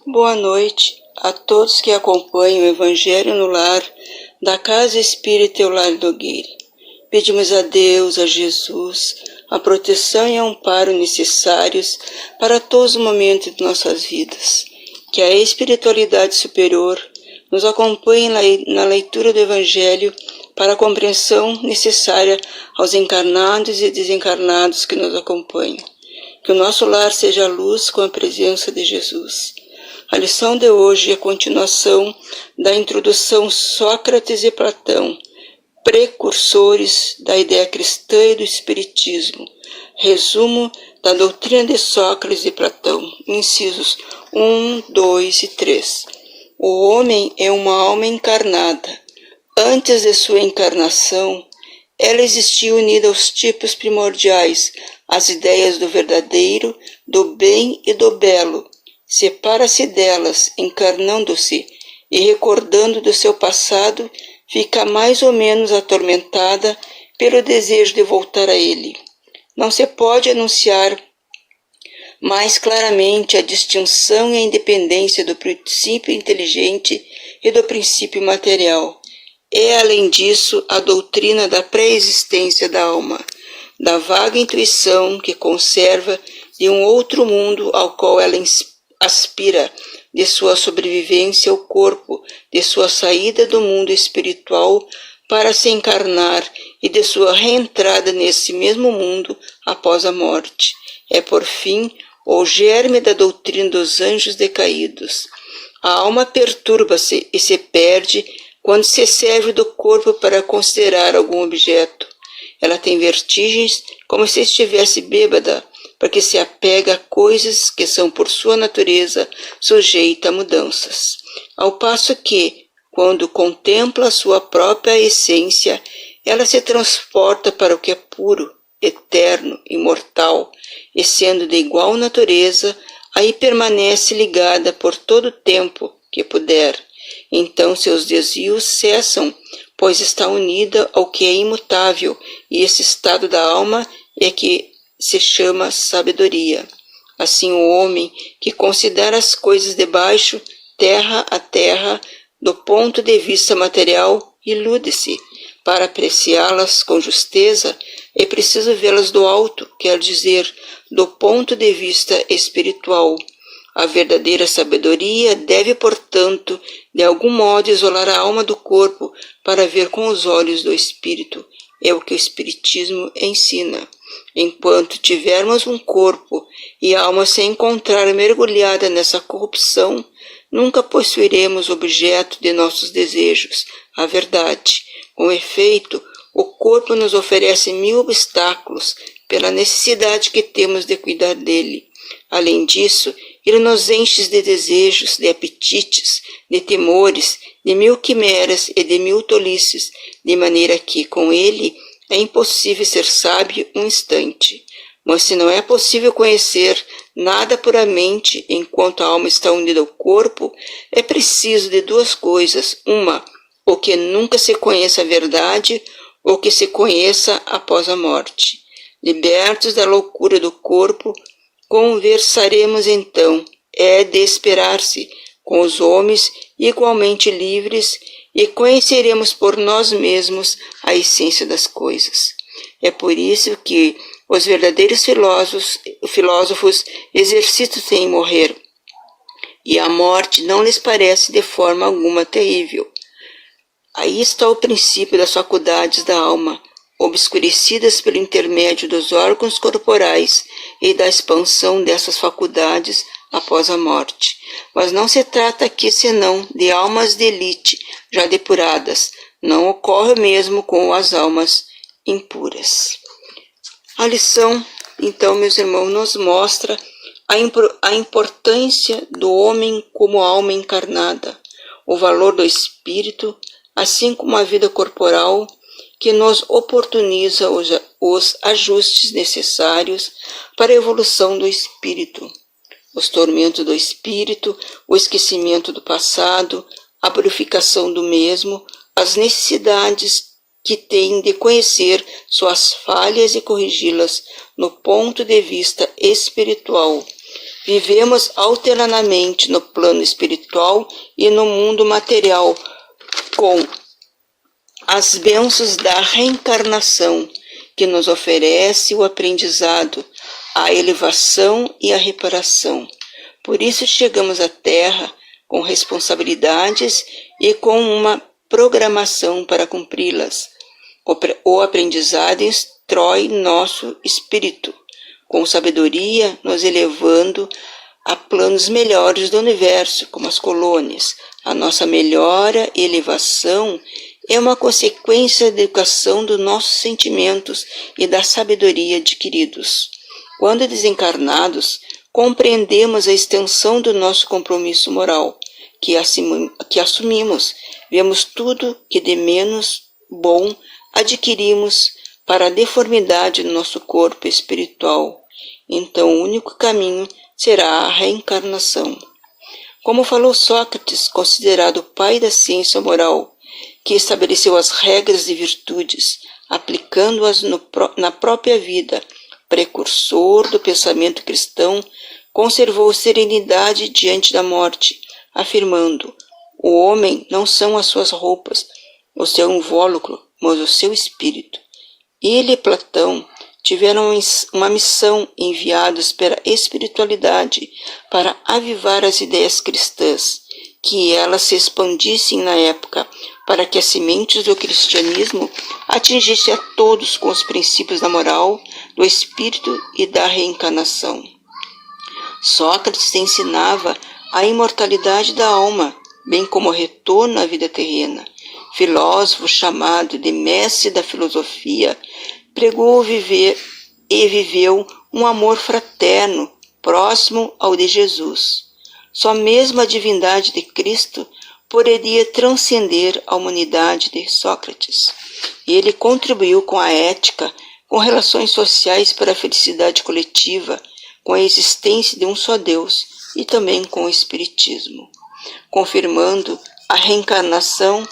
Boa noite a todos que acompanham o Evangelho no Lar da Casa Espírita Eulália Nogueira. Pedimos a Deus, a Jesus, a proteção e amparo necessários para todos os momentos de nossas vidas. Que a espiritualidade superior nos acompanhe na leitura do Evangelho para a compreensão necessária aos encarnados e desencarnados que nos acompanham. Que o nosso lar seja luz com a presença de Jesus. A lição de hoje é a continuação da introdução Sócrates e Platão, precursores da ideia cristã e do espiritismo. Resumo da doutrina de Sócrates e Platão, incisos 1, 2 e 3. O homem é uma alma encarnada. Antes de sua encarnação, ela existia unida aos tipos primordiais, às ideias do verdadeiro, do bem e do belo. Separa-se delas, encarnando-se e recordando do seu passado, fica mais ou menos atormentada pelo desejo de voltar a ele. Não se pode anunciar mais claramente a distinção e a independência do princípio inteligente e do princípio material. É, além disso, a doutrina da pré-existência da alma, da vaga intuição que conserva de um outro mundo ao qual ela aspira, de sua sobrevivência ao corpo, de sua saída do mundo espiritual para se encarnar e de sua reentrada nesse mesmo mundo após a morte. É, por fim, o germe da doutrina dos anjos decaídos. A alma perturba-se e se perde quando se serve do corpo para considerar algum objeto. Ela tem vertigens como se estivesse bêbada, porque se apega a coisas que são por sua natureza sujeita a mudanças. Ao passo que, quando contempla a sua própria essência, ela se transporta para o que é puro, eterno, imortal, e sendo de igual natureza, aí permanece ligada por todo o tempo que puder. Então seus desvios cessam, pois está unida ao que é imutável, e esse estado da alma é que se chama sabedoria. Assim o homem que considera as coisas de baixo, terra a terra, do ponto de vista material, ilude-se. Para apreciá-las com justeza, é preciso vê-las do alto, quer dizer, do ponto de vista espiritual. A verdadeira sabedoria deve, portanto, de algum modo isolar a alma do corpo para ver com os olhos do espírito. É o que o espiritismo ensina. Enquanto tivermos um corpo e a alma se encontrar mergulhada nessa corrupção, nunca possuiremos objeto de nossos desejos, a verdade. Com efeito, o corpo nos oferece 1000 obstáculos pela necessidade que temos de cuidar dele. Além disso, ele nos enche de desejos, de apetites, de temores, de 1000 quimeras e de 1000 tolices, de maneira que, com ele, é impossível ser sábio um instante. Mas se não é possível conhecer nada puramente enquanto a alma está unida ao corpo, é preciso de 2 coisas. Uma, ou que nunca se conheça a verdade, ou que se conheça após a morte. Libertos da loucura do corpo, conversaremos então, é de esperar-se, com os homens igualmente livres, e conheceremos por nós mesmos a essência das coisas. É por isso que os verdadeiros filósofos exercitam-se em morrer, e a morte não lhes parece de forma alguma terrível. Aí está o princípio das faculdades da alma, obscurecidas pelo intermédio dos órgãos corporais e da expansão dessas faculdades após a morte. Mas não se trata aqui senão de almas de elite já depuradas. Não ocorre o mesmo com as almas impuras. A lição, então, meus irmãos, nos mostra a importância do homem como alma encarnada, o valor do espírito, assim como a vida corporal, que nos oportuniza os ajustes necessários para a evolução do espírito. Os tormentos do espírito, o esquecimento do passado, a purificação do mesmo, as necessidades que tem de conhecer suas falhas e corrigi-las no ponto de vista espiritual. Vivemos alternadamente no plano espiritual e no mundo material, com as bênçãos da reencarnação, que nos oferece o aprendizado, a elevação e a reparação. Por isso chegamos à Terra com responsabilidades e com uma programação para cumpri-las. O aprendizado instrói nosso espírito, com sabedoria nos elevando a planos melhores do universo, como as colônias. A nossa melhora e elevação é uma consequência da educação dos nossos sentimentos e da sabedoria adquiridos. Quando desencarnados, compreendemos a extensão do nosso compromisso moral, que assumimos, vemos tudo que de menos bom adquirimos para a deformidade do nosso corpo espiritual. Então o único caminho será a reencarnação. Como falou Sócrates, considerado o pai da ciência moral, que estabeleceu as regras de virtudes, aplicando-as na própria vida, precursor do pensamento cristão, conservou serenidade diante da morte, afirmando: o homem não são as suas roupas, o seu invólucro, mas o seu espírito. Ele e Platão tiveram uma missão enviados pela espiritualidade para avivar as ideias cristãs, que elas se expandissem na época, para que as sementes do cristianismo atingissem a todos com os princípios da moral, do espírito e da reencarnação. Sócrates ensinava a imortalidade da alma, bem como o retorno à vida terrena. Filósofo chamado de mestre da filosofia, pregou viver e viveu um amor fraterno, próximo ao de Jesus. Só mesmo a divindade de Cristo poderia transcender a humanidade de Sócrates. Ele contribuiu com a ética, com relações sociais para a felicidade coletiva, com a existência de um só Deus e também com o Espiritismo. Confirmando a reencarnação,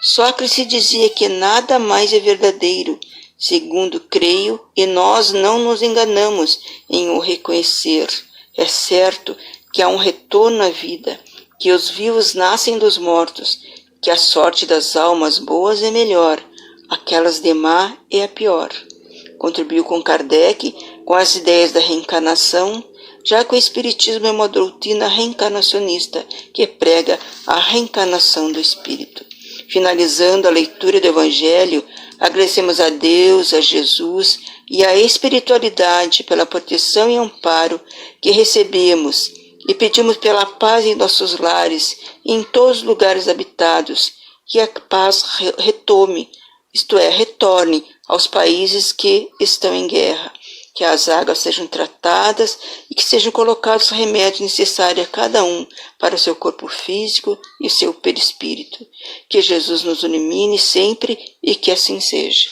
Sócrates dizia que nada mais é verdadeiro, segundo creio, e nós não nos enganamos em o reconhecer. É certo que há um retorno à vida, que os vivos nascem dos mortos, que a sorte das almas boas é melhor, aquelas de má é a pior. Contribuiu com Kardec com as ideias da reencarnação, já que o Espiritismo é uma doutrina reencarnacionista que prega a reencarnação do espírito. Finalizando a leitura do Evangelho, agradecemos a Deus, a Jesus e à espiritualidade pela proteção e amparo que recebemos e pedimos pela paz em nossos lares e em todos os lugares habitados, que a paz retorne aos países que estão em guerra, que as águas sejam tratadas e que sejam colocados os remédios necessários a cada um para o seu corpo físico e o seu perispírito. Que Jesus nos ilumine sempre e que assim seja.